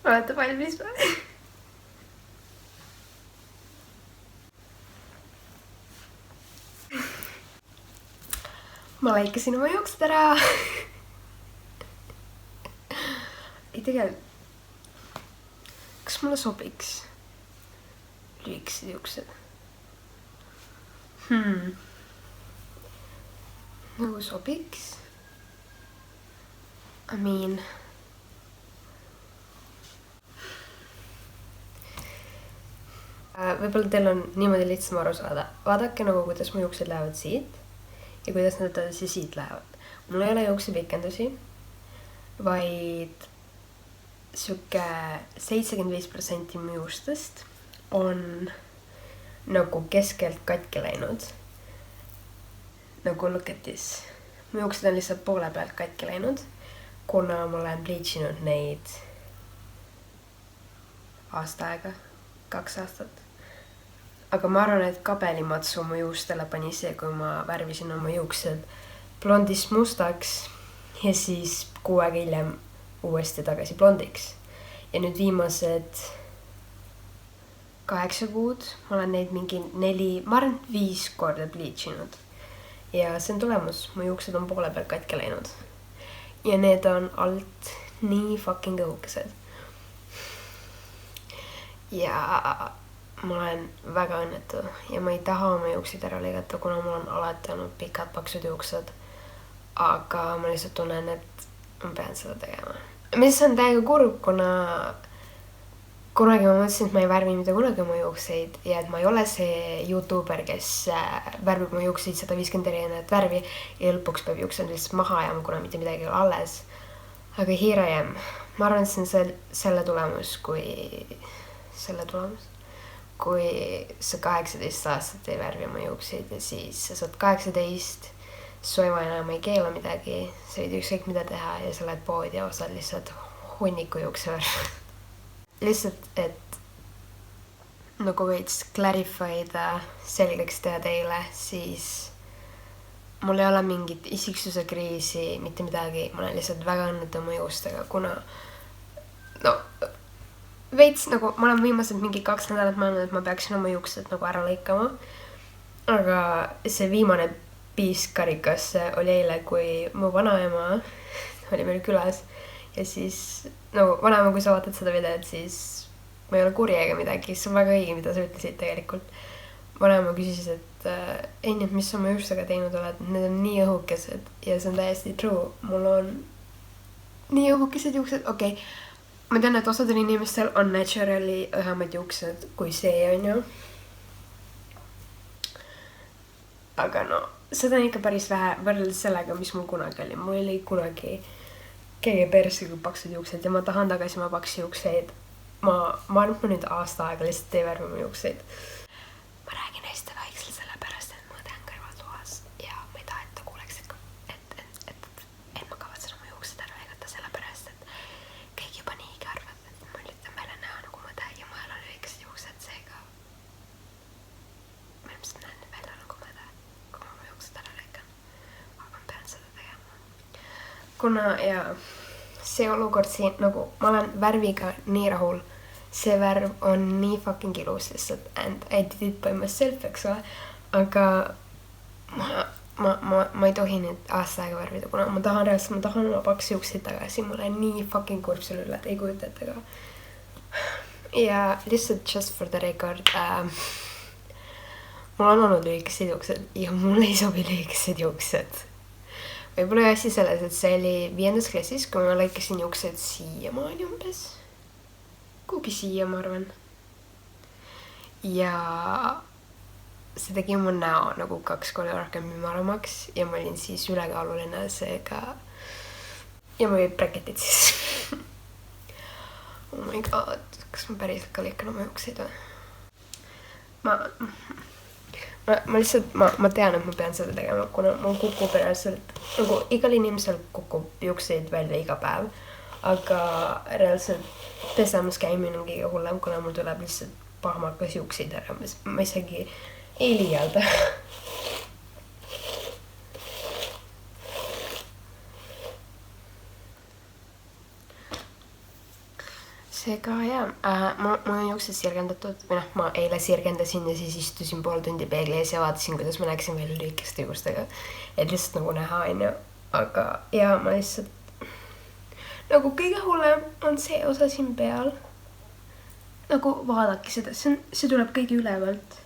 Olete valmis või? Ma lõikasin oma juuksed ära. Ei tegelikult, kas mulle sobiks lühikesed juuksed? Nagu sobiks? I mean, võib-olla teil on niimoodi lihtsam aru saada. Vaadake nagu, kuidas mu juuksed lähevad siit ja kuidas nad edasi siit lähevad. Mul ei ole juuksepikendusi, vaid siuke 75% mu juustest on nagu keskelt katki läinud. Nagu look at this. Mu juuksed on lihtsalt poole pealt katki läinud, kuna ma olen bleachinud neid aasta aega, 2 aastat. Aga ma arvan, et kabelimatsu mu juustele pani see, kui ma värvisin oma juuksed blondist mustaks ja siis 6 aega hiljem uuesti tagasi blondiks. Ja nüüd viimased 8 kuud ma olen neid mingi 4, ma arvan 5 korda bleachinud. Ja see on tulemus, mu juuksed on poole peal katki läinud. Ja need on alt nii fucking õhukesed. Ja ma olen väga õnnetu ja ma ei taha oma juukseid ära lõigata, kuna mul on alati olnud pikad paksud juuksed. Aga ma lihtsalt tunnen, et ma pean seda tegema. Mis on täiega kurb, kuna kunagi ma mõtlesin, et ma ei värvi mitte kunagi oma juukseid ja et ma ei ole see YouTuber, kes värvib mu juukseid 150 erinevat värvi ja lõpuks peab juuksed lihtsalt maha jääma, kuna mitte midagi ei ole alles. Aga here I am. Ma arvan, et see on selle tulemus, kui sa 18 aastat ei värvi oma juukseid ja siis sa saad 18, su ema enam ei keela midagi, sa võid ükskõik mida teha ja sa lähed poodi ja osad lihtsalt hunniku juuksevärv. Lihtsalt, et nagu võiks clarify'da, selgeks teha teile, siis mul ei ole mingit isiksuse kriisi, mitte midagi, ma olen lihtsalt väga õnnetu oma juustega, kuna veits nagu, ma olen viimased mingi 2 nädalat mõelnud, et ma peaksin oma juuksed nagu ära lõikama, aga see viimane piisk karikasse oli eile, kui mu vanaema oli meil külas ja siis vanaema, kui sa vaatad seda videot, siis ma ei ole kuri ega midagi, see on väga õige, mida sa ütlesid tegelikult. Vanaema küsis, et ei, mis sa oma juustega teinud oled, need on nii õhukesed ja see on täiesti true. Mul on nii õhukesed juuksed, okei. Ma tean, et osadel inimestel on naturally õhemad juuksed kui see on ju. Aga seda on ikka päris vähe võrreldes sellega, mis mul kunagi oli. Mul oli kunagi keegi perse kui paksud juuksed ja ma tahan tagasi oma paksi juukseid. Ma arvan, et ma nüüd aasta aega lihtsalt ei värvi oma juukseid. Ma räägin hästi vaikselt sellepärast, et ma teen kõrvaltoas ja ma ei taha, et ta kuuleks, et ma kavatsen oma juuksed ära lõigata sellepärast, et kõik juba niigi arvad, et mul ütleb meile näha nagu mõte ja mul on lühikesed juuksed, seega ma ilmselt näen välja nagu mõte, kui ma oma juuksed ära lõikan. Aga ma pean seda tegema. Kuna see olukord siin, nagu ma olen värviga nii rahul, see värv on nii fucking ilus lihtsalt and I did it by myself, eks ole, aga ma ei tohi nüüd aasta aega värvida, kuna ma tahan oma paksi juukseid tagasi, mul on nii fucking kurb selle üle, et ei kujutate ka. Ja lihtsalt just for the record, mul on olnud lühikesed juuksed ja mul ei sobi lühikesed juuksed. Võib-olla asi selles, et see oli 5. klassis, kui ma lõikasin juuksed siiamaani umbes. Kuhugi siia, ma arvan. Ja see tegi mu näo nagu 2 korda rohkem ümaramaks ja ma olin siis ülekaaluline seega. Ja ma olin bräketid siis. Oh my god, kas ma päriselt ka lõikan oma juukseid või? Ma lihtsalt, ma tean, et ma pean seda tegema, kuna mul kukub reaalselt, nagu igal inimesel kukub juukseid välja iga päev, aga reaalselt pesemas käimine on kõige hullem, kuna mul tuleb lihtsalt pahmakas juukseid ära, ma isegi ei liialda. seega jaa, mul on juuksed sirgendatud või noh, ma eile sirgendasin ja siis istusin pool tundi peegli ees ja vaatasin, kuidas ma näeksin veel lühikeste juustega. Et lihtsalt nagu näha, onju. Aga jaa, ma lihtsalt nagu kõige hullem on see osa siin peal. Nagu vaadake seda, see tuleb kõige ülevalt.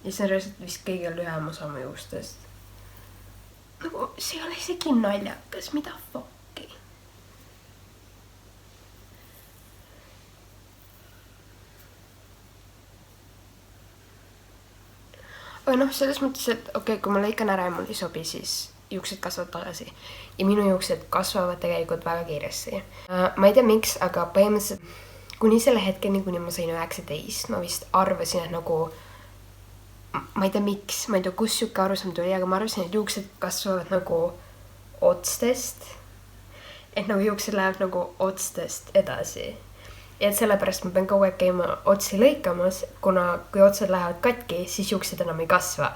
Ja see on reaalselt vist kõige lühem osa mu juustest. Nagu see ei ole isegi naljakas, mida fuck. Aga noh, selles mõttes, et okei, kui ma lõikan ära ja mul ei sobi, siis juuksed kasvavad tagasi. Ja minu juuksed kasvavad tegelikult väga kiiresti. Ma ei tea miks, aga põhimõtteliselt kuni selle hetkeni, kuni ma sain 19, ma vist arvasin, et nagu ma ei tea miks, ma ei tea, kus siuke arusaam tuli, aga ma arvasin, et juuksed kasvavad nagu otstest. Et nagu juuksed läheb nagu otstest edasi. Ja et sellepärast ma pean kogu aeg käima otsi lõikamas, kuna kui otsad lähevad katki, siis juuksed enam ei kasva.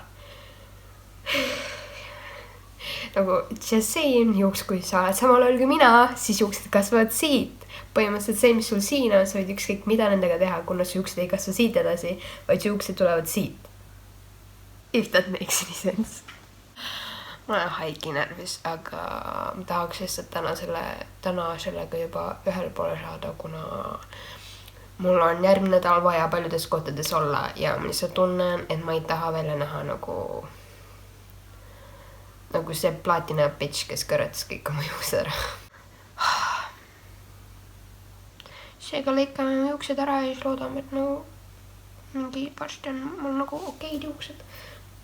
Nagu just saying, juuks kui sa oled samal ajal kui mina, siis juuksed kasvavad siit. Põhimõtteliselt see, mis sul siin on, sa võid ükskõik mida nendega teha, kuna su juuksed ei kasva siit edasi, vaid juuksed tulevad siit. If that makes any sense. Ma olen haigi närvis, aga ma tahaks lihtsalt täna sellega juba ühel poole saada, kuna mul on järgmine nädal vaja paljudes kohtades olla ja ma lihtsalt tunnen, et ma ei taha välja näha nagu see platina bitch, kes kõrvetas kõik oma juuksed ära. Seega lõikame juuksed ära ja siis loodame, et nagu mingi varsti on mul nagu okeid juuksed.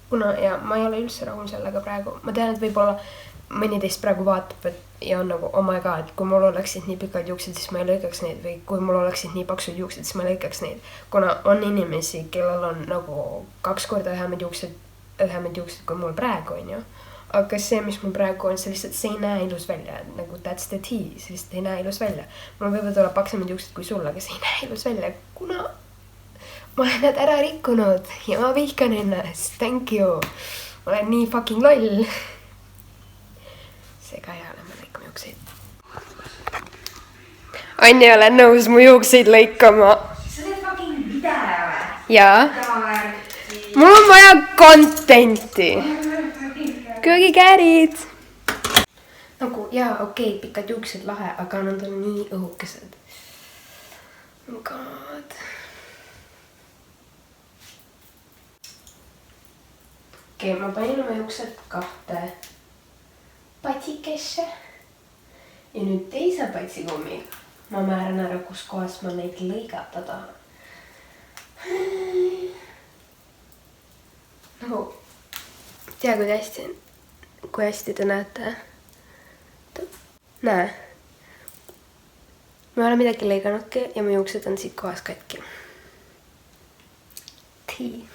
Kuna ja ma ei ole üldse rahul sellega praegu. Ma tean, et võib-olla mõni teist praegu vaatab ja on nagu, oh my god, kui mul oleksid nii pikad juuksed, siis ma ei lõikaks neid. Või kui mul oleksid nii paksud juuksed, siis ma ei lõikaks neid. Kuna on inimesi, kellel on nagu 2 korda õhemad juuksed kui mul praegu on ju. Aga see, mis mul praegu on, see lihtsalt, see ei näe ilus välja. Nagu that's the tea, see lihtsalt ei näe ilus välja. Mul võivad olla paksemad juuksed kui sul, aga see ei näe ilus välja. Kuna ma olen nad ära rikkunud ja ma vihkan ennast. Thank you. Ma olen nii fucking loll. Seega ja lähme lõikama juukseid. Anni ei ole nõus mu juukseid lõikama. Sa teed fucking video või? Jaa. Mul on vaja contenti. Kuigi kärid. Nagu jaa, okei, pikad juuksed lahe, aga nad on nii õhukesed. Oh god. Okei, ma panin oma juuksed 2 patsikesse ja nüüd teise patsikummiga ma määran ära, kus kohas ma neid lõigata tahan. Nagu, tea kui hästi te näete. Näe. Ma ei ole midagi lõiganudki ja mu juuksed on siit kohas katki. Tii.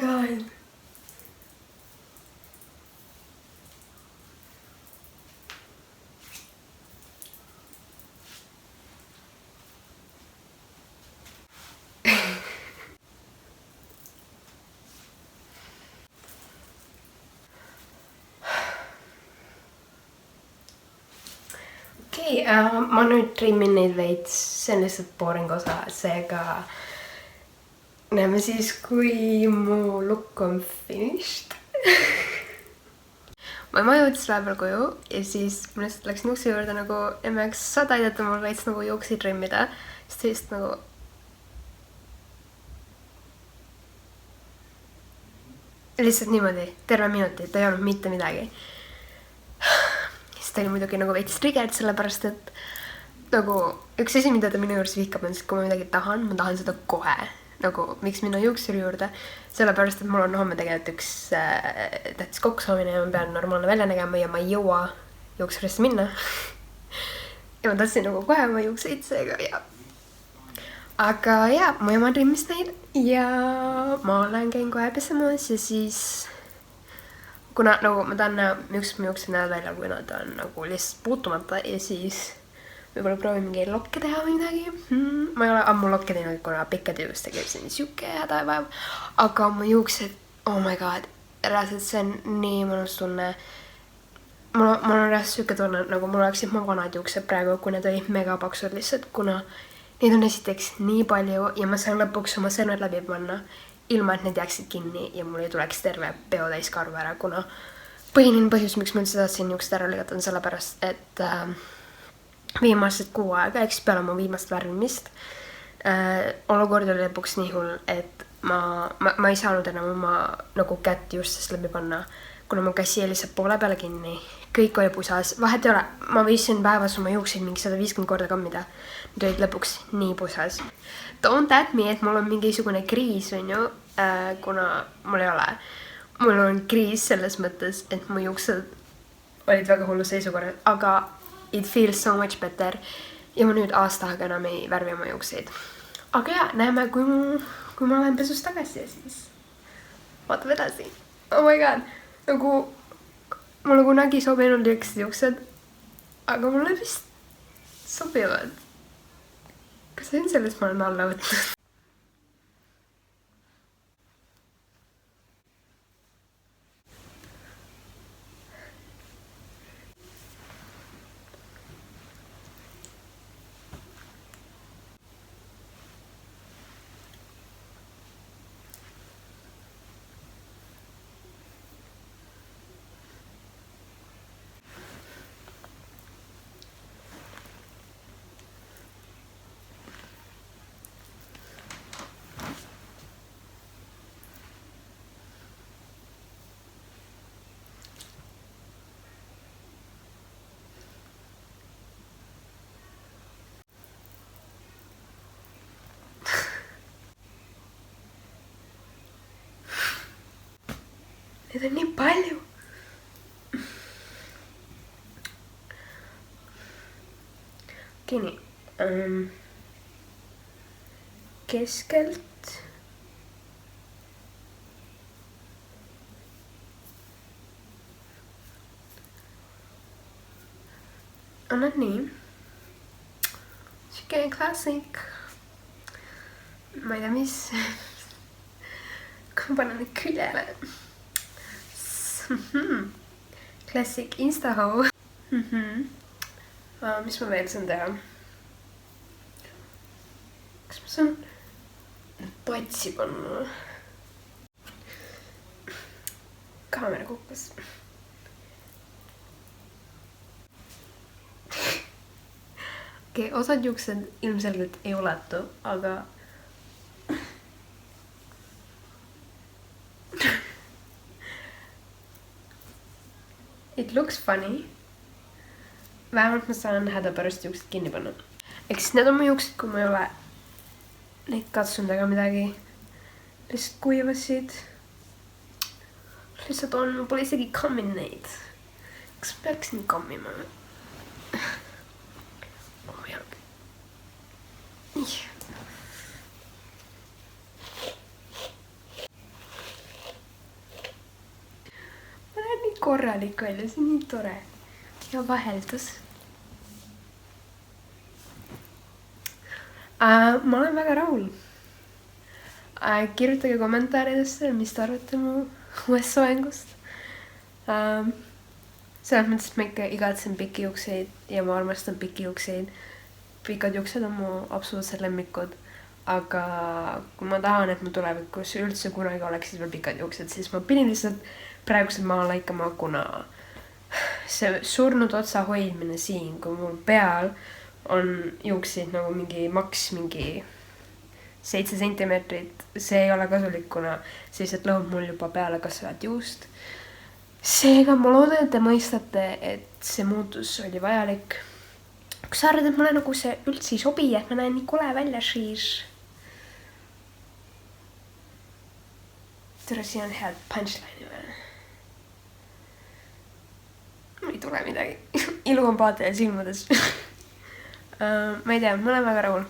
god. Okei, mä nyt trimmin neid veits, see on lihtsalt boring osa, seega näeme siis, kui mu look on finished. ma jõudis vahepeal koju ja siis ma lihtsalt läksin ukse juurde nagu emmeks, saad aidata mul veits nagu juuksi trimmida, sest lihtsalt nagu lihtsalt niimoodi, terve minuti, ta ei olnud mitte midagi. Ta oli muidugi nagu veits triggered, sellepärast et nagu üks asi, mida ta minu juures vihkab, on siis, kui ma midagi tahan, ma tahan seda kohe. Nagu, miks minna juuksuri juurde? Sellepärast, et mul on homme tegelikult üks tähtis kokkusaamine ja ma pean normaalne välja nägema ja ma ei jõua juuksurisse minna. ja ma tahtsin nagu kohe oma juukseid seega ja. Aga jaa, mu ema trimmis neid ja ma käin kohe pesemas ja siis kuna nagu ma tahan näha, miks mu juuksed näevad välja, kui nad on nagu lihtsalt puutumata ja siis võib-olla proovin mingi lokke teha või midagi. Ma ei ole ammu lokke teinud, kuna pikkade juustega see on siuke hädapäev. Aga mu juuksed, oh my god, reaalselt see on nii mõnus tunne. Mul on reaalselt siuke tunne, nagu mul oleksid mu vanad juuksed praegu, kui need olid megapaksud lihtsalt, kuna neid on esiteks nii palju ja ma saan lõpuks oma sõrmed läbi panna. Ilma, et need jääksid kinni ja mul ei tuleks terve peotäis karvu ära, kuna põhiline põhjus, miks ma üldse tahtsin juuksed ära lõigata, on sellepärast, et viimased 6 aega, eks peale mu viimast värvimist, olukord oli lõpuks nii hull, et ma ei saanud enam oma nagu kätt juustest läbi panna, kuna mu käsi oli lihtsalt poole peale kinni. Kõik oli pusas, vahet ei ole, ma võisin päevas oma juukseid mingi 150 korda kammida. Need olid lõpuks nii pusas. Don't at me, et mul on mingisugune kriis, on ju, kuna mul ei ole. Mul on kriis selles mõttes, et mu juuksed olid väga hullu seisukorrad, aga it feels so much better. Ja ma nüüd aasta aega enam ei värvi oma juukseid. Aga jaa, näeme, kui ma olen pesus tagasi ja siis vaatame edasi. Oh my god, nagu mulle kunagi sobinud juuksed, aga mulle vist sobivad. Kas see on sellest ma olen alla võtnud? Neid on nii palju. Okei, nii. Keskelt. Annad nii. Siuke klassik. Ma ei tea, mis. Kui ma panen need küljele. Classic Instaho. Mis ma veel saan teha? Kas ma saan patsi panna? Kaamera kukkus. Okei, osad juuksed ilmselgelt ei ulatu, aga it looks funny. Vähemalt ma saan hädapärast juuksed kinni panna. Eks need on mu juuksed, kui ma ei ole neid katsunud ega midagi. Lihtsalt kuivasid. Lihtsalt on, ma pole isegi kamminud neid. Kas ma peaksin kammima? Oh my god. korralik välja, see on nii tore. Ja vaheldus. Ma olen väga rahul. Kirjutage kommentaaridesse, mis te arvate mu uuest soengust. Selles mõttes, et ma ikka igatsen pikki juukseid ja ma armastan pikki juukseid. Pikad juuksed on mu absoluutselt lemmikud. Aga kui ma tahan, et mu tulevikus üldse kunagi oleksid veel pikad juuksed, siis ma pidin lihtsalt praegused maha laikama, kuna see surnud otsa hoidmine siin, kui mul peal on juukseid nagu mingi 7 sentimeetrit, see ei ole kasulik, kuna see lihtsalt lõhub mul juba peale kasvavat juust. Seega ma loodan, et te mõistate, et see muutus oli vajalik. Kui sa arvad, et mulle nagu see üldse ei sobi, et ma näen nii kole välja, siis tere, siin on head punchline'i või? Ei tule midagi. Ilu on paataja silmades. Ma ei tea, ma olen väga rahul.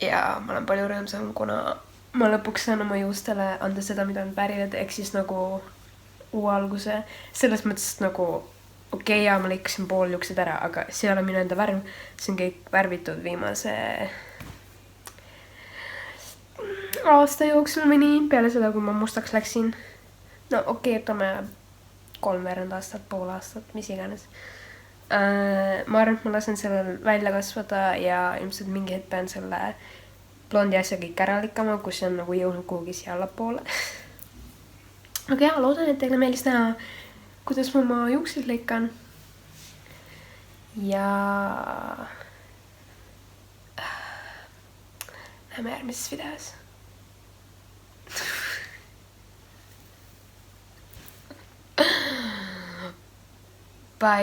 Ja ma olen palju rõõmsam, kuna ma lõpuks saan oma juustele anda seda, mida on pärinud, ehk siis nagu uue alguse. Selles mõttes nagu okei, ma lõikasin pool juuksed ära, aga see ei ole minu enda värv. See on kõik värvitud viimase aasta jooksul või nii, peale seda, kui ma mustaks läksin. No okei, ütleme 3 aastat, pool aastat, mis iganes. Ma arvan, et ma lasen sellel välja kasvada ja ilmselt mingi hetk pean selle blondi asja kõik ära lõikama, kus see on nagu jõudnud kuhugi siia allapoole. Aga jaa, loodan, et teile meeldis näha, kuidas ma oma juukseid lõikan. Ja näeme järgmises videos. Bye.